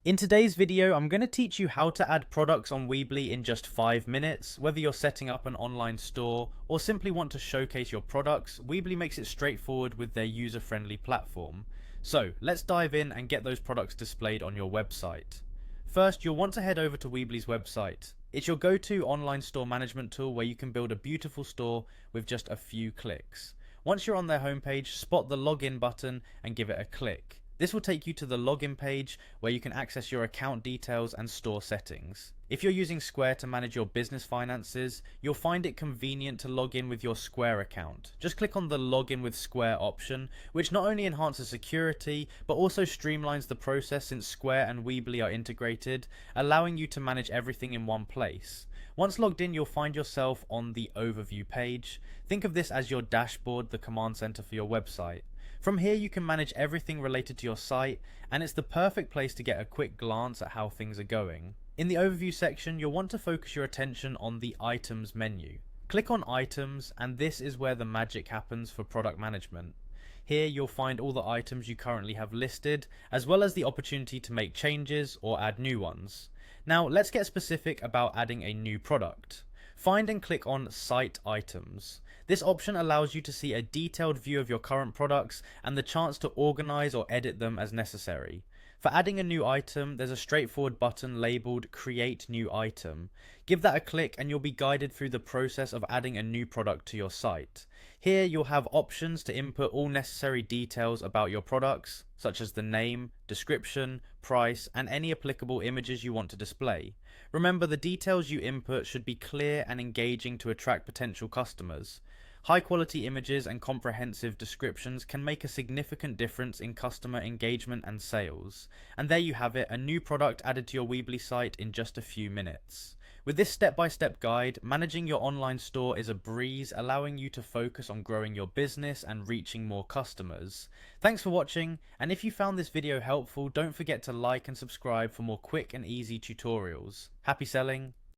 In today's video, I'm going to teach you how to add products on Weebly in just 5 minutes. Whether you're setting up an online store or simply want to showcase your products, Weebly makes it straightforward with their user-friendly platform. So let's dive in and get those products displayed on your website. First, you'll want to head over to Weebly's website. It's your go-to online store management tool where you can build a beautiful store with just a few clicks. Once you're on their homepage, spot the login button and give it a click. This will take you to the login page where you can access your account details and store settings. If you're using Square to manage your business finances, you'll find it convenient to log in with your Square account. Just click on the Login with Square option, which not only enhances security, but also streamlines the process since Square and Weebly are integrated, allowing you to manage everything in one place. Once logged in, you'll find yourself on the Overview page. Think of this as your dashboard, the command center for your website. From here you can manage everything related to your site, and it's the perfect place to get a quick glance at how things are going. In the overview section, you'll want to focus your attention on the items menu. Click on items, and this is where the magic happens for product management. Here you'll find all the items you currently have listed, as well as the opportunity to make changes or add new ones. Now let's get specific about adding a new product. Find and click on Site Items. This option allows you to see a detailed view of your current products and the chance to organize or edit them as necessary. For adding a new item, there's a straightforward button labeled Create New Item. Give that a click and you'll be guided through the process of adding a new product to your site. Here you'll have options to input all necessary details about your products, such as the name, description, price, and any applicable images you want to display. Remember, the details you input should be clear and engaging to attract potential customers. High quality images and comprehensive descriptions can make a significant difference in customer engagement and sales. And there you have it, a new product added to your Weebly site in just a few minutes. With this step-by-step guide, managing your online store is a breeze, allowing you to focus on growing your business and reaching more customers. Thanks for watching, and if you found this video helpful, don't forget to like and subscribe for more quick and easy tutorials. Happy selling!